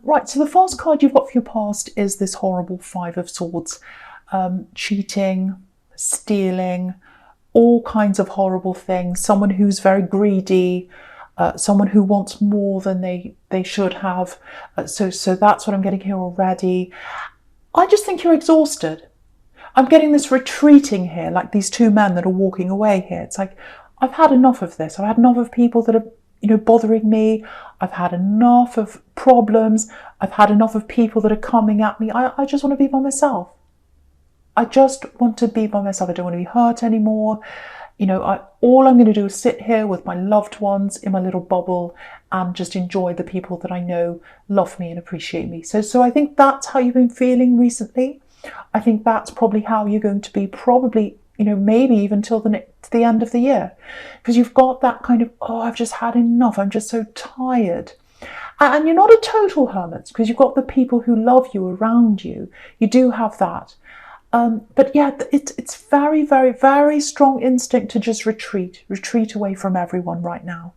Right, so the first card you've got for your past is this horrible Five of Swords. Cheating, stealing, all kinds of horrible things. Someone who's very greedy, someone who wants more than they should have. So that's what I'm getting here already. I just think you're exhausted. I'm getting this retreating here, like these two men that are walking away here. It's like, I've had enough of this. I've had enough of people that are, bothering me. I've had enough of problems. I've had enough of people that are coming at me. I just want to be by myself. I just want to be by myself. I don't want to be hurt anymore. All I'm going to do is sit here with my loved ones in my little bubble and just enjoy the people that I know love me and appreciate me. So I think that's how you've been feeling recently. I think that's probably how you're going to be maybe even till the end of the year. Because you've got that kind of, I've just had enough. I'm just so tired. And you're not a total hermit because you've got the people who love you around you. You do have that. But yeah, it's very, very, very strong instinct to just retreat away from everyone right now.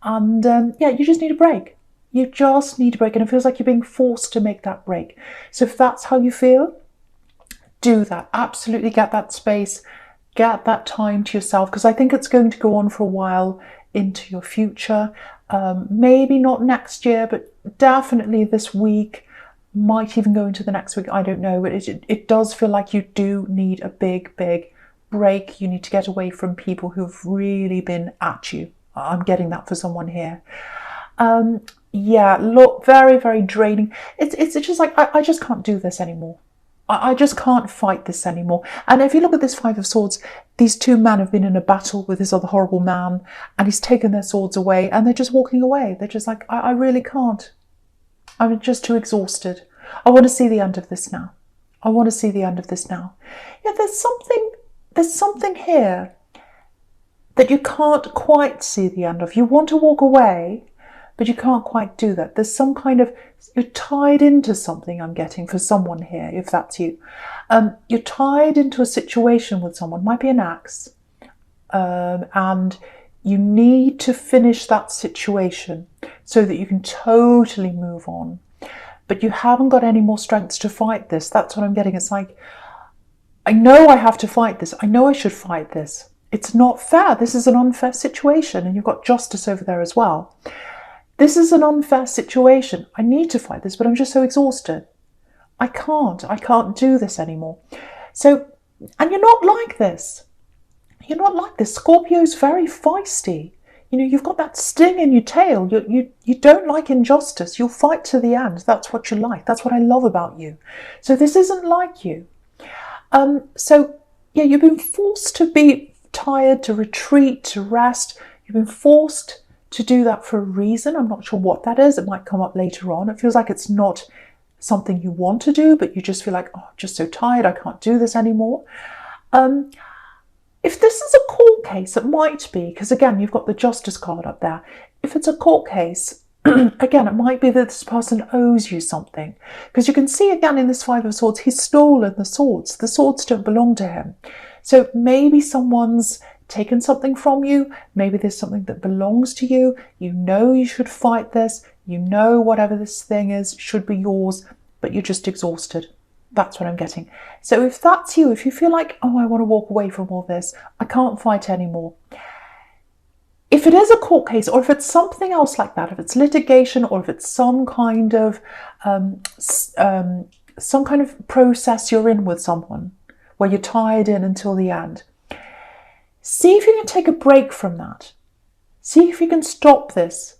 And you just need a break. You just need a break. And it feels like you're being forced to make that break. So if that's how you feel, do that. Absolutely get that space, get that time to yourself, because I think it's going to go on for a while into your future. Maybe not next year, but definitely this week. Might even go into the next week, I don't know, but it does feel like you do need a big, big break. You need to get away from people who've really been at you. I'm getting that for someone here. Look, very, very draining. It's just like, I just can't do this anymore. I just can't fight this anymore. And if you look at this Five of Swords, these two men have been in a battle with this other horrible man, and he's taken their swords away, and they're just walking away. They're just like, I really can't. I'm just too exhausted. I want to see the end of this now. Yeah, there's something here that you can't quite see the end of. You want to walk away, but you can't quite do that. There's some kind of, you're tied into something, I'm getting, for someone here, if that's you. You're tied into a situation with someone, might be an ex, and you need to finish that situation so that you can totally move on. But you haven't got any more strength to fight this. That's what I'm getting. It's like, I know I have to fight this. I know I should fight this. It's not fair. This is an unfair situation. And you've got justice over there as well. This is an unfair situation. I need to fight this, but I'm just so exhausted. I can't do this anymore. So, and you're not like this. You're not like this. Scorpio's very feisty. You've got that sting in your tail. You don't like injustice. You'll fight to the end. That's what you like. That's what I love about you. So this isn't like you. You've been forced to be tired, to retreat, to rest. You've been forced to do that for a reason. I'm not sure what that is. It might come up later on. It feels like it's not something you want to do, but you just feel like, I'm just so tired. I can't do this anymore. If this is a court case, it might be, because again, you've got the Justice card up there. If it's a court case, again, it might be that this person owes you something. Because you can see again in this Five of Swords, he's stolen the swords. The swords don't belong to him. So maybe someone's taken something from you. Maybe there's something that belongs to you. You know you should fight this. You know whatever this thing is should be yours, but you're just exhausted. That's what I'm getting. So if that's you, if you feel like, I want to walk away from all this, I can't fight anymore. If it is a court case, or if it's something else like that, if it's litigation, or if it's some kind of process you're in with someone where you're tied in until the end, see if you can take a break from that. See if you can stop this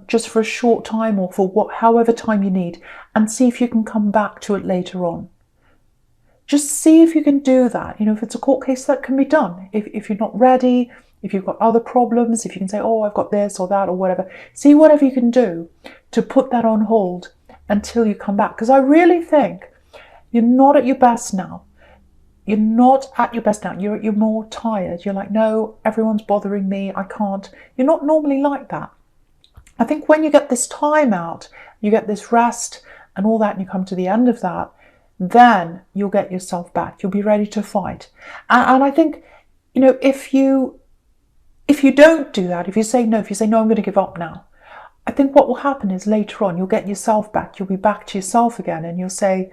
just for a short time, or for however time you need, and see if you can come back to it later on. Just see if you can do that. If it's a court case, that can be done. If you're not ready, if you've got other problems, if you can say, I've got this or that or whatever, see whatever you can do to put that on hold until you come back. Because I really think you're not at your best now. You're not at your best now. You're more tired. You're like, no, everyone's bothering me. I can't. You're not normally like that. I think when you get this time out, you get this rest and all that, and you come to the end of that, then you'll get yourself back. You'll be ready to fight. And I think, if you don't do that, if you say no, I'm going to give up now, I think what will happen is later on, you'll get yourself back. You'll be back to yourself again, and you'll say,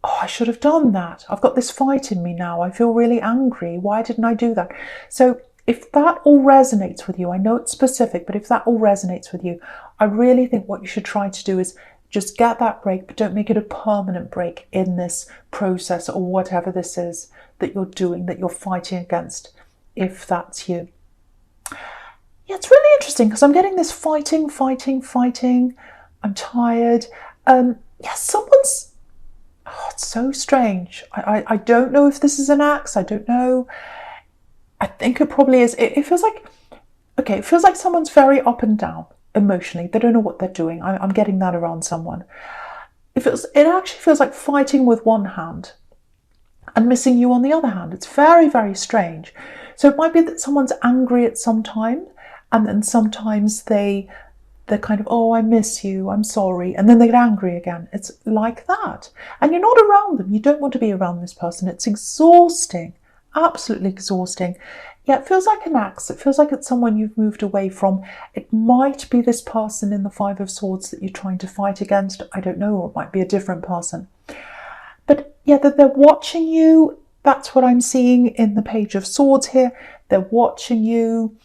oh, I should have done that. I've got this fight in me now. I feel really angry. Why didn't I do that? So if that all resonates with you, I know it's specific, but if that all resonates with you, I really think what you should try to do is just get that break, but don't make it a permanent break in this process or whatever this is that you're doing, that you're fighting against, if that's you. Yeah, it's really interesting because I'm getting this fighting. I'm tired. Someone's... Oh, it's so strange. I don't know if this is an axe. I don't know. I think it probably is. It feels like... Okay, it feels like someone's very up and down emotionally. They don't know what they're doing. I'm getting that around someone. It actually feels like fighting with one hand and missing you on the other hand. It's very, very strange. So it might be that someone's angry at some time, and then sometimes they're kind of, oh, I miss you, I'm sorry, and then they get angry again. It's like that. And you're not around them. You don't want to be around this person. It's exhausting, absolutely exhausting. Yeah, it feels like an axe. It feels like it's someone you've moved away from. It might be this person in the Five of Swords that you're trying to fight against. I don't know, or it might be a different person. But yeah, that they're watching you. That's what I'm seeing in the Page of Swords here. They're watching you.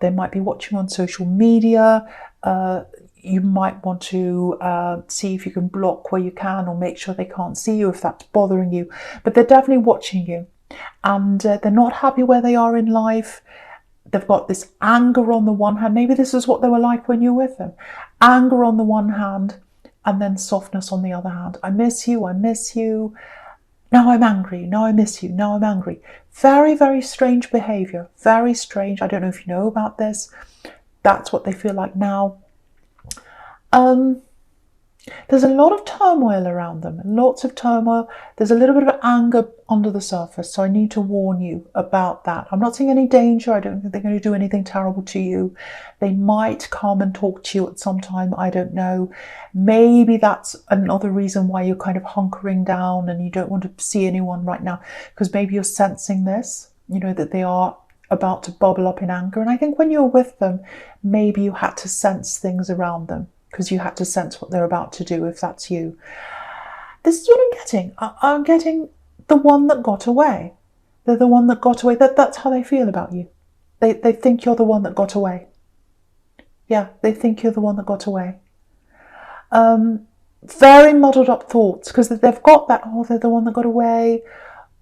They might be watching on social media. You might want to see if you can block where you can, or make sure they can't see you if that's bothering you. But they're definitely watching you. And they're not happy where they are in life. They've got this anger on the one hand. Maybe this is what they were like when you were with them. Anger on the one hand, and then softness on the other hand. I miss you, I miss you. Now I'm angry, now I miss you, now I'm angry. Very, very strange behaviour. Very strange. I don't know if you know about this. That's what they feel like now. There's a lot of turmoil around them, lots of turmoil. There's a little bit of anger under the surface, so I need to warn you about that. I'm not seeing any danger. I don't think they're going to do anything terrible to you. They might come and talk to you at some time. I don't know. Maybe that's another reason why you're kind of hunkering down and you don't want to see anyone right now, because maybe you're sensing this, you know, that they are about to bubble up in anger. And I think when you're with them, maybe you had to sense things around them, because you had to sense what they're about to do, if that's you. This is what I'm getting. I'm getting the one that got away. They're the one that got away. That's how they feel about you. They think you're the one that got away. Yeah, they think you're the one that got away. Very muddled up thoughts, because they've got that, oh, they're the one that got away.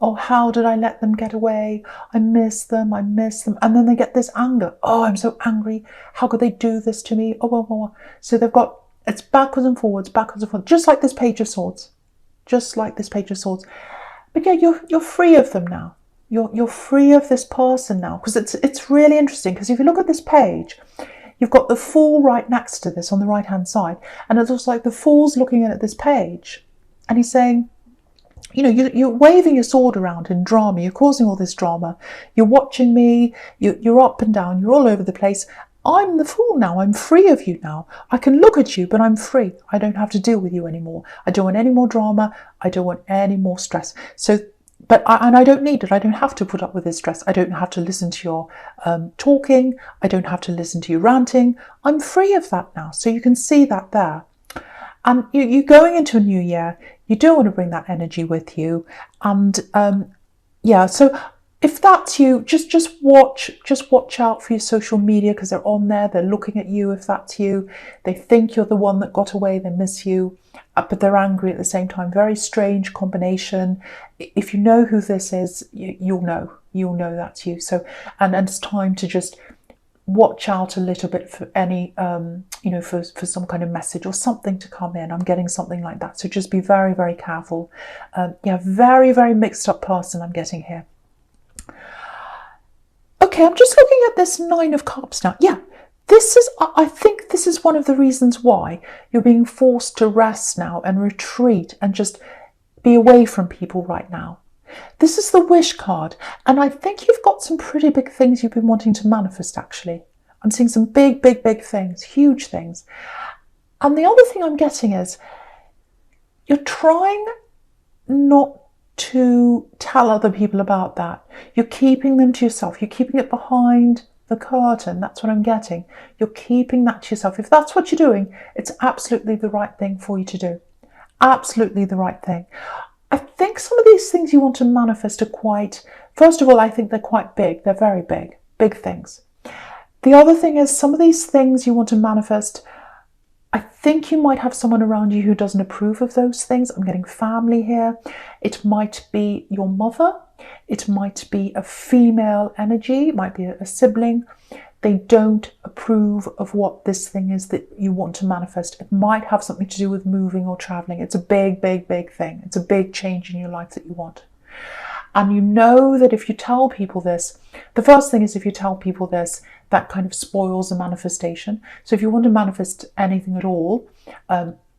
Oh, how did I let them get away? I miss them, I miss them. And then they get this anger. Oh, I'm so angry. How could they do this to me? Oh. So they've got, it's backwards and forwards, just like this Page of Swords. Just like this Page of Swords. But yeah, you're free of them now. You're free of this person now. Because it's really interesting, because if you look at this page, you've got the Fool right next to this on the right-hand side. And it looks like the Fool's looking at this page. And he's saying, you know, you're waving your sword around in drama. You're causing all this drama. You're watching me. You're up and down. You're all over the place. I'm the Fool now. I'm free of you now. I can look at you, but I'm free. I don't have to deal with you anymore. I don't want any more drama. I don't want any more stress. So, and I don't need it. I don't have to put up with this stress. I don't have to listen to your talking. I don't have to listen to you ranting. I'm free of that now. So you can see that there. And you're going into a new year. You don't want to bring that energy with you. And yeah, so if that's you, just watch out for your social media, because they're on there. They're looking at you. If that's you, they think you're the one that got away. They miss you, but they're angry at the same time. Very strange combination. If you know who this is, you'll know that's you. So, and it's time to just watch out a little bit for any, you know, for some kind of message or something to come in. I'm getting something like that. So just be very, very careful. Yeah, very, very mixed up person I'm getting here. Okay, I'm just looking at this Nine of Cups now. Yeah, I think this is one of the reasons why you're being forced to rest now and retreat and just be away from people right now. This is the Wish card, and I think you've got some pretty big things you've been wanting to manifest, actually. I'm seeing some big things, huge things. And the other thing I'm getting is you're trying not to tell other people about that. You're keeping them to yourself. You're keeping it behind the curtain. That's what I'm getting. You're keeping that to yourself. If that's what you're doing, it's absolutely the right thing for you to do. Absolutely the right thing. I think some of these things you want to manifest are quite, first of all, I think they're quite big. They're very big, big things. The other thing is some of these things you want to manifest, I think you might have someone around you who doesn't approve of those things. I'm getting family here. It might be your mother. It might be a female energy. It might be a sibling. They don't approve of what this thing is that you want to manifest. It might have something to do with moving or traveling. It's a big, big, big thing. It's a big change in your life that you want. And you know that if you tell people this, the first thing is if you tell people this, that kind of spoils the manifestation. So if you want to manifest anything at all,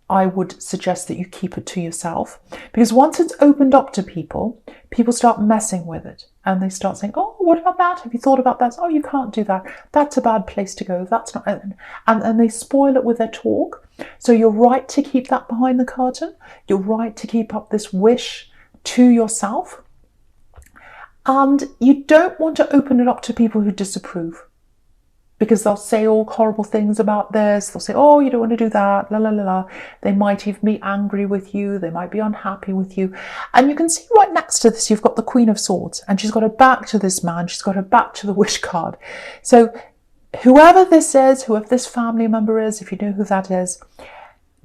I would suggest that you keep it to yourself. Because once it's opened up to people, people start messing with it. And they start saying, oh, what about that? Have you thought about that? Oh, you can't do that. That's a bad place to go. That's not. And they spoil it with their talk. So you're right to keep that behind the curtain. You're right to keep up this wish to yourself. And you don't want to open it up to people who disapprove, because they'll say all horrible things about this. They'll say, oh, you don't want to do that, la, la, la, la. They might even be angry with you. They might be unhappy with you. And you can see right next to this, you've got the Queen of Swords, and she's got her back to this man. She's got her back to the wish card. So whoever this is, whoever this family member is, if you know who that is,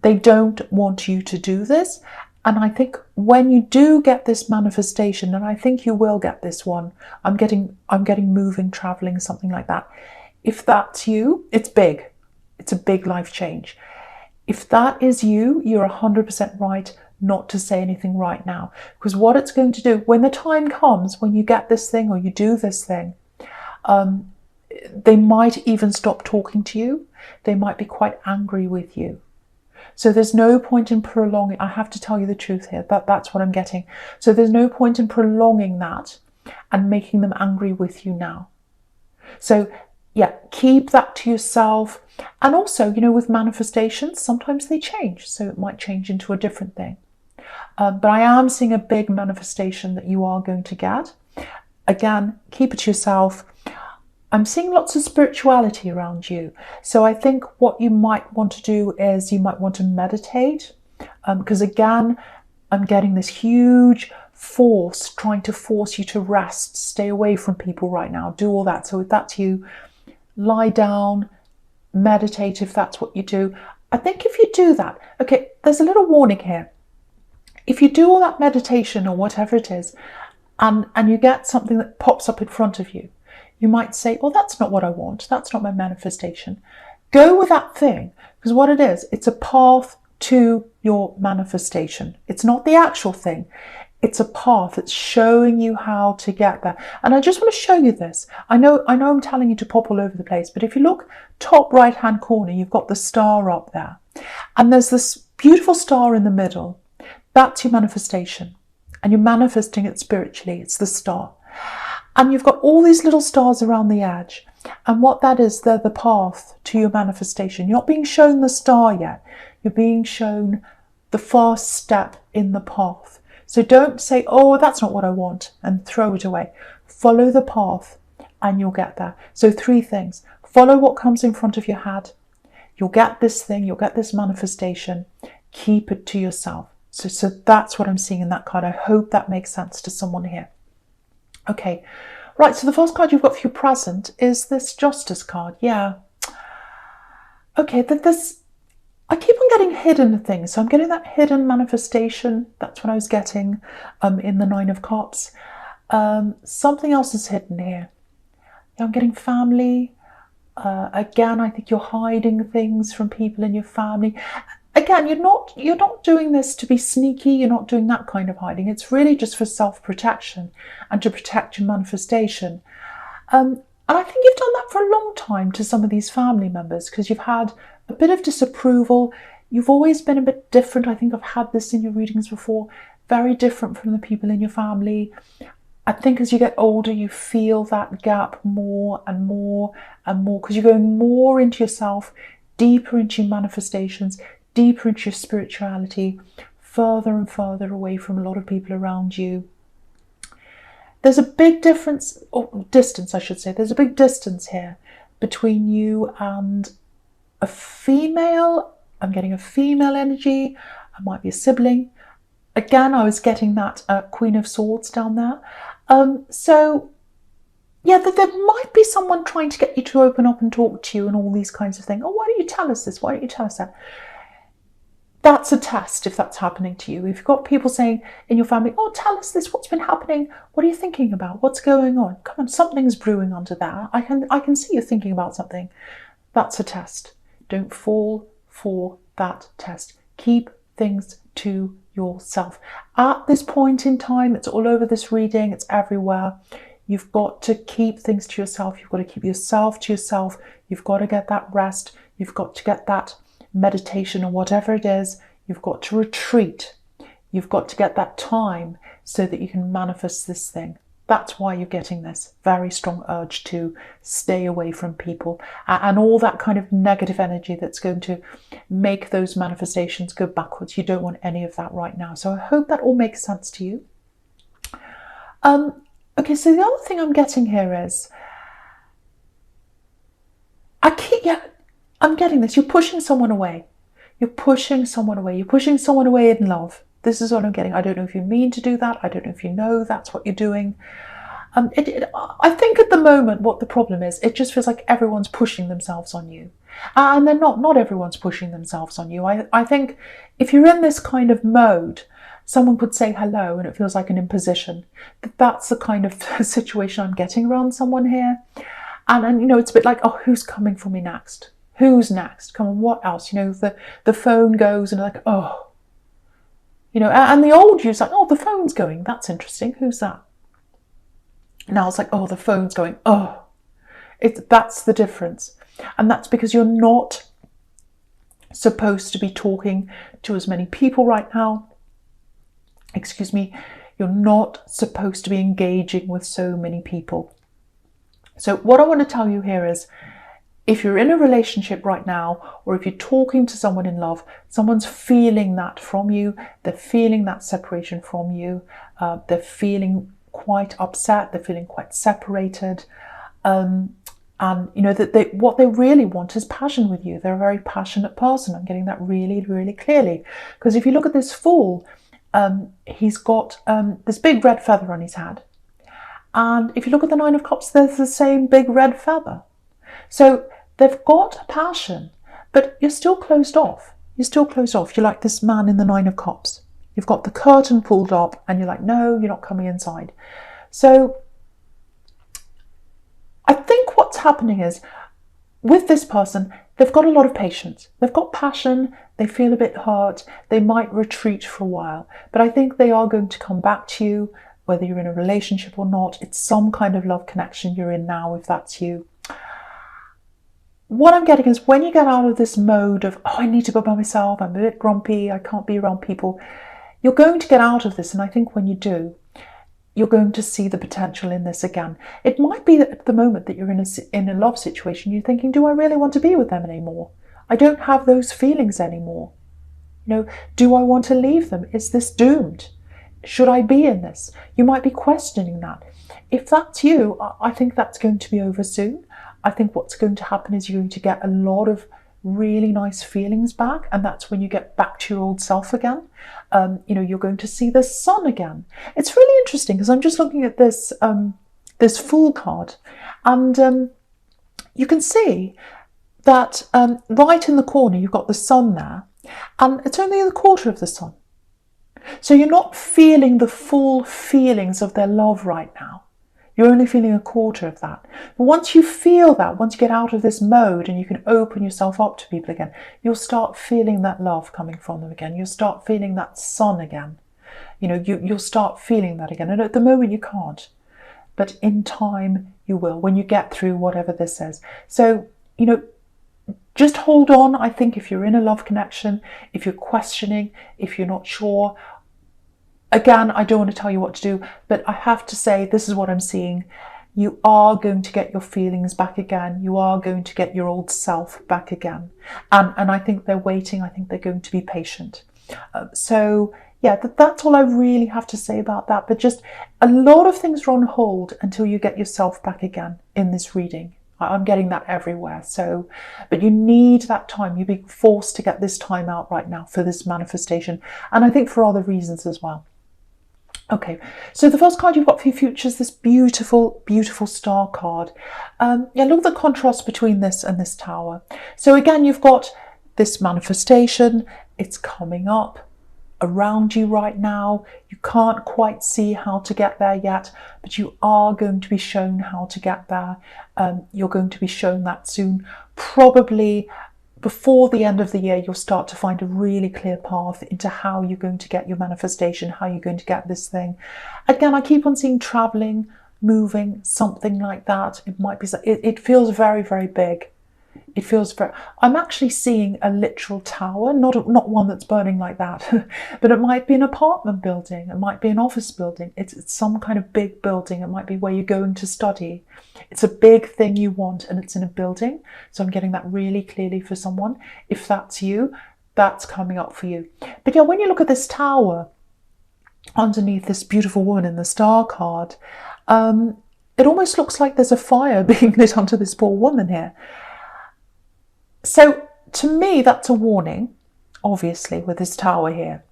they don't want you to do this. And I think when you do get this manifestation, and I think you will get this one, I'm getting moving, traveling, something like that. If that's you, it's big. It's a big life change. If that is you, you're 100% right not to say anything right now. Because what it's going to do, when the time comes, when you get this thing or you do this thing, they might even stop talking to you. They might be quite angry with you. So there's no point in prolonging. I have to tell you the truth here. That's what I'm getting. So there's no point in prolonging that and making them angry with you now. So yeah, keep that to yourself. And also, you know, with manifestations, sometimes they change. So it might change into a different thing. But I am seeing a big manifestation that you are going to get. Again, keep it to yourself. I'm seeing lots of spirituality around you. So I think what you might want to do is you might want to meditate. Because again, I'm getting this huge force trying to force you to rest, stay away from people right now, do all that. So if that's you, lie down, meditate if that's what you do. I think if you do that, okay, there's a little warning here. If you do all that meditation or whatever it is, and you get something that pops up in front of you, you might say, well, that's not what I want. That's not my manifestation. Go with that thing, because what it is, it's a path to your manifestation. It's not the actual thing. It's a path. It's showing you how to get there. And I just want to show you this. I know I'm telling you to pop all over the place, but if you look top right-hand corner, you've got the star up there. And there's this beautiful star in the middle. That's your manifestation. And you're manifesting it spiritually. It's the star. And you've got all these little stars around the edge. And what that is, they're the path to your manifestation. You're not being shown the star yet. You're being shown the first step in the path. So don't say, oh, that's not what I want, and throw it away. Follow the path and you'll get there. So 3 things. Follow what comes in front of your head. You'll get this thing. You'll get this manifestation. Keep it to yourself. So that's what I'm seeing in that card. I hope that makes sense to someone here. Okay, right, so the first card you've got for your present is this Justice card. Yeah. Okay, I keep on getting hidden things. So I'm getting that hidden manifestation. That's what I was getting in the 9 of Cups. Something else is hidden here. Yeah, I'm getting family. Again, I think you're hiding things from people in your family. Again, you're not doing this to be sneaky. You're not doing that kind of hiding. It's really just for self-protection and to protect your manifestation. And I think you've done that for a long time to some of these family members, because you've had a bit of disapproval. You've always been a bit different. I think I've had this in your readings before. Very different from the people in your family. I think as you get older, you feel that gap more and more and more, because you're going more into yourself, deeper into your manifestations, deeper into your spirituality, further and further away from a lot of people around you. there's a big difference, or distance I should say, there's a big distance here between you and a female. I'm getting a female energy. I might be a sibling. Again, I was getting that Queen of Swords down there. So yeah, there might be someone trying to get you to open up and talk to you and all these kinds of things. Oh, why don't you tell us this? Why don't you tell us that? That's a test if that's happening to you. If you've got people saying in your family, oh, tell us this, what's been happening? What are you thinking about? What's going on? Come on, something's brewing under there. I can see you thinking about something. That's a test. Don't fall for that test. Keep things to yourself. At this point in time, it's all over this reading, it's everywhere. You've got to keep things to yourself. You've got to keep yourself to yourself. You've got to get that rest. You've got to get that meditation or whatever it is. You've got to retreat. You've got to get that time so that you can manifest this thing. That's why you're getting this very strong urge to stay away from people and all that kind of negative energy that's going to make those manifestations go backwards. You don't want any of that right now. So I hope that all makes sense to you. Okay, so the other thing I'm getting here is, I'm getting this. You're pushing someone away. You're pushing someone away. You're pushing someone away in love. This is what I'm getting. I don't know if you mean to do that. I don't know if you know that's what you're doing. I think at the moment what the problem is, it just feels like everyone's pushing themselves on you. And they're not everyone's pushing themselves on you. I think if you're in this kind of mode, someone could say hello and it feels like an imposition. That's the kind of situation I'm getting around someone here. And you know, it's a bit like, oh, who's coming for me next? Who's next? Come on, what else? You know, the phone goes and like, oh, you know, and the old you's like, oh, the phone's going. That's interesting. Who's that? Now it's like, oh, the phone's going. Oh, that's the difference. And that's because you're not supposed to be talking to as many people right now. Excuse me. You're not supposed to be engaging with so many people. So what I want to tell you here is, if you're in a relationship right now, or if you're talking to someone in love, someone's feeling that from you. They're feeling that separation from you. They're feeling quite upset. They're feeling quite separated. And you know that what they really want is passion with you. They're a very passionate person. I'm getting that really, really clearly. Because if you look at this Fool, he's got this big red feather on his head. And if you look at the Nine of Cups, there's the same big red feather. So they've got a passion, but you're still closed off. You're still closed off. You're like this man in the Nine of Cups. You've got the curtain pulled up and you're like, no, you're not coming inside. So I think what's happening is, with this person, they've got a lot of patience. They've got passion. They feel a bit hurt. They might retreat for a while, but I think they are going to come back to you, whether you're in a relationship or not. It's some kind of love connection you're in now, if that's you. What I'm getting is, when you get out of this mode of, oh, I need to go by myself, I'm a bit grumpy, I can't be around people, you're going to get out of this. And I think when you do, you're going to see the potential in this again. It might be that at the moment that you're in a love situation, you're thinking, do I really want to be with them anymore? I don't have those feelings anymore. You know, do I want to leave them? Is this doomed? Should I be in this? You might be questioning that. If that's you, I think that's going to be over soon. I think what's going to happen is you're going to get a lot of really nice feelings back, and that's when you get back to your old self again. You know, you're going to see the sun again. It's really interesting because I'm just looking at this this Fool card, and you can see that right in the corner you've got the sun there, and it's only a quarter of the sun. So you're not feeling the full feelings of their love right now. You're only feeling a quarter of that. But once you feel that, once you get out of this mode and you can open yourself up to people again, you'll start feeling that love coming from them again. You'll start feeling that sun again. You know, you'll start feeling that again. And at the moment you can't. But in time you will, when you get through whatever this is. So, you know, just hold on. I think if you're in a love connection, if you're questioning, if you're not sure, again, I don't want to tell you what to do, but I have to say, this is what I'm seeing. You are going to get your feelings back again. You are going to get your old self back again. And I think they're waiting. I think they're going to be patient. So yeah, that's all I really have to say about that. But just a lot of things are on hold until you get yourself back again in this reading. I'm getting that everywhere. So, but you need that time. You're being forced to get this time out right now for this manifestation. And I think for other reasons as well. Okay, so the first card you've got for your future is this beautiful, beautiful star card. Yeah, look at the contrast between this and this tower. So again, you've got this manifestation. It's coming up around you right now. You can't quite see how to get there yet, but you are going to be shown how to get there. You're going to be shown that soon. Probably before the end of the year, you'll start to find a really clear path into how you're going to get your manifestation, how you're going to get this thing. Again, I keep on seeing traveling, moving, something like that. It might be, it feels very, very big. It feels very, I'm actually seeing a literal tower, not one that's burning like that, but it might be an apartment building, it might be an office building, it's some kind of big building, it might be where you're going to study. It's a big thing you want and it's in a building. So I'm getting that really clearly for someone. If that's you, that's coming up for you. But yeah, when you look at this tower underneath this beautiful woman in the star card, it almost looks like there's a fire being lit onto this poor woman here. So to me, that's a warning, obviously, with this tower here.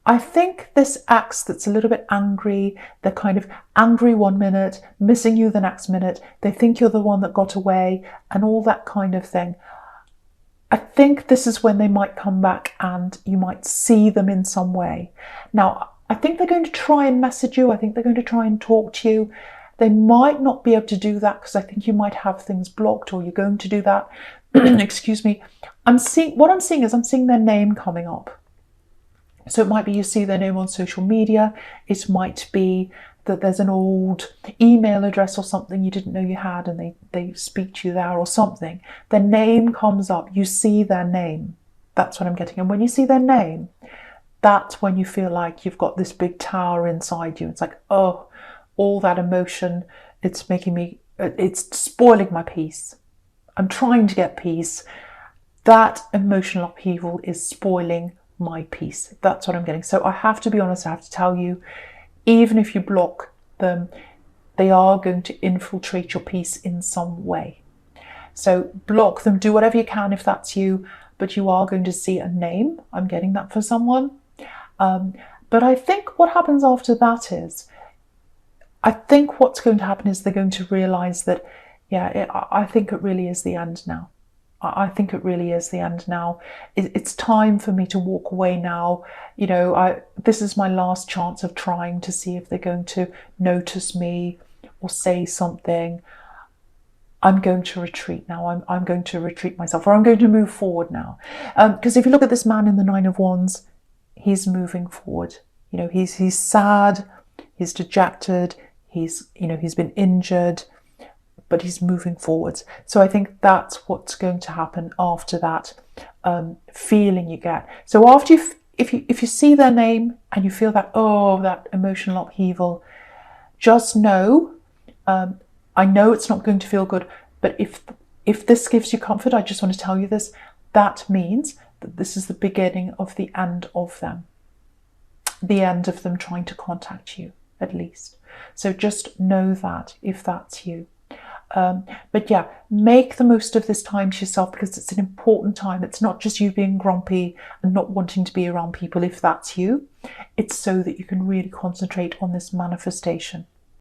I think this axe that's a little bit angry, they're kind of angry 1 minute, missing you the next minute, they think you're the one that got away and all that kind of thing. I think this is when they might come back and you might see them in some way. Now, I think they're going to try and message you. I think they're going to try and talk to you. They might not be able to do that because I think you might have things blocked or you're going to do that. Excuse me. I'm seeing their name coming up. So it might be you see their name on social media. It might be that there's an old email address or something you didn't know you had and they speak to you there or something. Their name comes up. You see their name. That's what I'm getting. And when you see their name, that's when you feel like you've got this big tower inside you. It's like, oh, all that emotion, it's spoiling my peace. I'm trying to get peace. That emotional upheaval is spoiling my peace. That's what I'm getting. So I have to be honest, I have to tell you, even if you block them, they are going to infiltrate your peace in some way. So block them, do whatever you can if that's you, but you are going to see a name. I'm getting that for someone. But I think what happens after that is, I think what's going to happen is they're going to realise that, yeah, I think it really is the end now. I think it really is the end now. It's time for me to walk away now. You know, this is my last chance of trying to see if they're going to notice me or say something. I'm going to retreat now. I'm going to retreat myself, or I'm going to move forward now. Because if you look at this man in the Nine of Wands, he's moving forward. You know, he's sad, he's dejected, he's been injured, but he's moving forwards. So I think that's what's going to happen after that feeling you get. So after if you see their name and you feel that, oh, that emotional upheaval, just know, I know it's not going to feel good, but if this gives you comfort, I just want to tell you this, that means that this is the beginning of the end of them. The end of them trying to contact you, at least. So just know that if that's you. But yeah, make the most of this time to yourself, because it's an important time. It's not just you being grumpy and not wanting to be around people if that's you. It's so that you can really concentrate on this manifestation.